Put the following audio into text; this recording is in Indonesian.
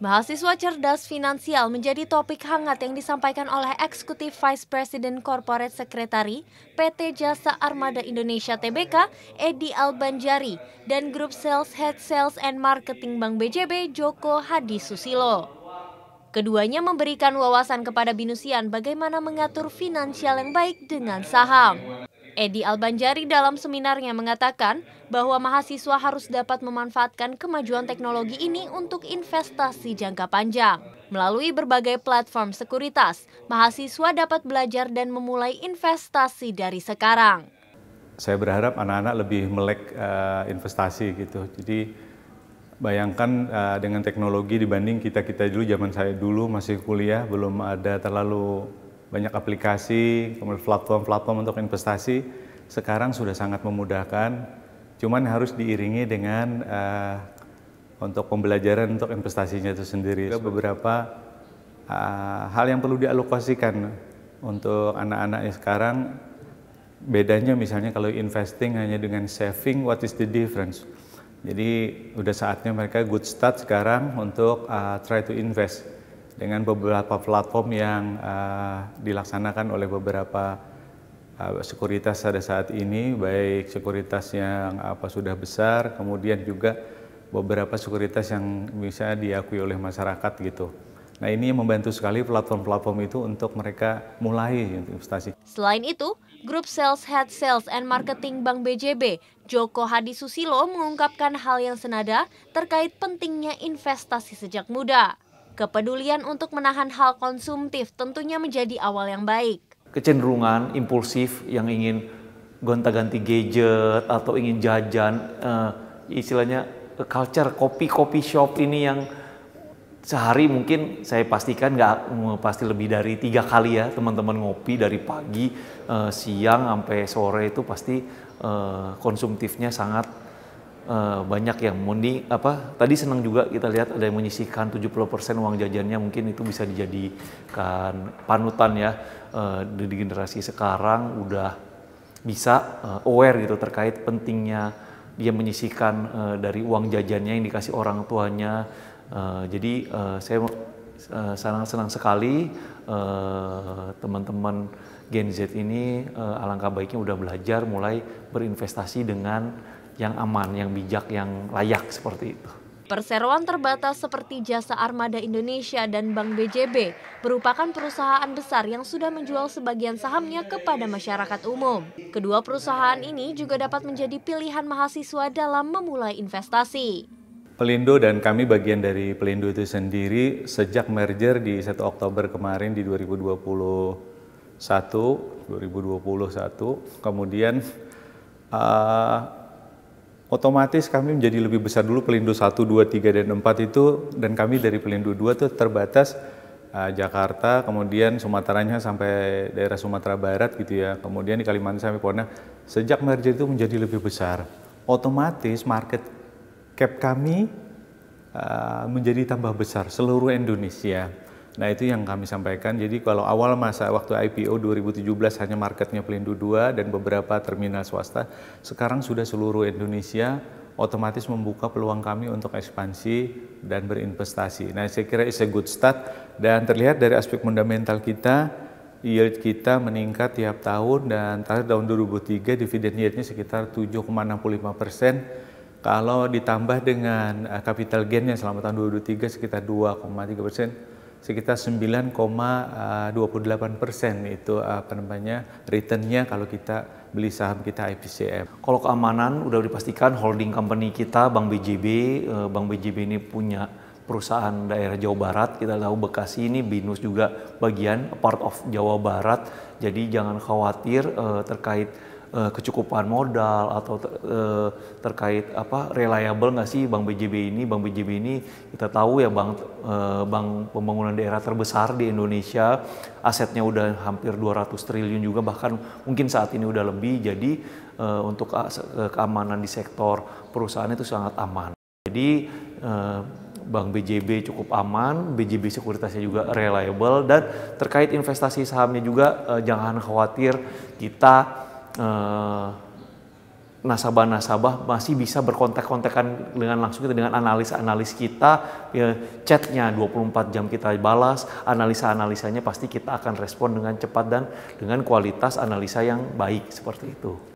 Mahasiswa cerdas finansial menjadi topik hangat yang disampaikan oleh Eksekutif Vice President Corporate Secretary PT Jasa Armada Indonesia Tbk, Edi Albanjari, dan Grup Sales Head Sales and Marketing Bank BJB, Joko Hadi Susilo. Keduanya memberikan wawasan kepada binusian bagaimana mengatur finansial yang baik dengan saham. Edi Albanjari dalam seminarnya mengatakan bahwa mahasiswa harus dapat memanfaatkan kemajuan teknologi ini untuk investasi jangka panjang. Melalui berbagai platform sekuritas, mahasiswa dapat belajar dan memulai investasi dari sekarang. Saya berharap anak-anak lebih melek investasi gitu. Jadi bayangkan dengan teknologi dibanding kita dulu, zaman saya dulu masih kuliah, belum ada terlalu banyak aplikasi, kemudian platform untuk investasi. Sekarang sudah sangat memudahkan, cuman harus diiringi dengan untuk pembelajaran untuk investasinya itu sendiri. Beberapa hal yang perlu dialokasikan untuk anak-anak sekarang. Bedanya misalnya kalau investing hanya dengan saving, what is the difference? Jadi udah saatnya mereka good start sekarang untuk try to invest dengan beberapa platform yang dilaksanakan oleh beberapa sekuritas pada saat ini, baik sekuritas yang sudah besar, kemudian juga beberapa sekuritas yang bisa diakui oleh masyarakat gitu. Nah, ini membantu sekali platform-platform itu untuk mereka mulai investasi. Selain itu, Grup Sales Head Sales and Marketing Bank BJB, Joko Hadi Susilo mengungkapkan hal yang senada terkait pentingnya investasi sejak muda. Kepedulian untuk menahan hal konsumtif tentunya menjadi awal yang baik. Kecenderungan impulsif yang ingin gonta-ganti gadget atau ingin jajan, istilahnya culture kopi shop ini yang sehari mungkin saya pastikan pasti lebih dari 3 kali ya teman-teman ngopi dari pagi, siang sampai sore itu pasti konsumtifnya sangat banyak yang tadi senang juga kita lihat ada yang menyisihkan 70% uang jajannya, mungkin itu bisa dijadikan panutan ya. Di generasi sekarang udah bisa aware gitu terkait pentingnya dia menyisihkan dari uang jajannya yang dikasih orang tuanya. Jadi saya sangat senang sekali teman-teman Gen Z ini alangkah baiknya udah belajar mulai berinvestasi dengan yang aman, yang bijak, yang layak seperti itu. Perseroan terbatas seperti Jasa Armada Indonesia dan Bank BJB merupakan perusahaan besar yang sudah menjual sebagian sahamnya kepada masyarakat umum. Kedua perusahaan ini juga dapat menjadi pilihan mahasiswa dalam memulai investasi. Pelindo dan kami bagian dari Pelindo itu sendiri sejak merger di 1 Oktober kemarin di 2021, kemudian otomatis kami menjadi lebih besar. Dulu Pelindo 1, 2, 3, dan 4 itu, dan kami dari Pelindo 2 itu terbatas Jakarta, kemudian Sumateranya sampai daerah Sumatera Barat gitu ya, kemudian di Kalimantan sampai Pontianak. Sejak merger itu menjadi lebih besar, otomatis market cap kami menjadi tambah besar seluruh Indonesia. Nah, itu yang kami sampaikan. Jadi kalau awal masa waktu IPO 2017 hanya marketnya Pelindo 2 dan beberapa terminal swasta, sekarang sudah seluruh Indonesia, otomatis membuka peluang kami untuk ekspansi dan berinvestasi. Nah, saya kira it's a good start, dan terlihat dari aspek fundamental kita, yield kita meningkat tiap tahun, dan tahun 2003 dividen yieldnya sekitar 7,65%. Kalau ditambah dengan capital gain yang selama tahun 2003 sekitar 2,3%, sekitar 9,28% itu returnnya kalau kita beli saham kita IPCM. Kalau keamanan udah dipastikan holding company kita Bank BJB, Bank BJB ini punya perusahaan daerah Jawa Barat, kita tahu Bekasi ini BINUS juga bagian part of Jawa Barat, jadi jangan khawatir terkait kecukupan modal atau terkait reliable nggak sih Bank BJB ini. Bank BJB ini kita tahu ya bank pembangunan daerah terbesar di Indonesia, asetnya udah hampir 200 triliun juga, bahkan mungkin saat ini udah lebih. Jadi untuk keamanan di sektor perusahaan itu sangat aman. Jadi Bank BJB cukup aman, BJB sekuritasnya juga reliable, dan terkait investasi sahamnya juga jangan khawatir, kita nasabah-nasabah masih bisa berkontak-kontakan dengan langsung kita, dengan analis-analis kita, ya, chatnya 24 jam kita balas, analisa-analisanya pasti kita akan respon dengan cepat dan dengan kualitas analisa yang baik seperti itu.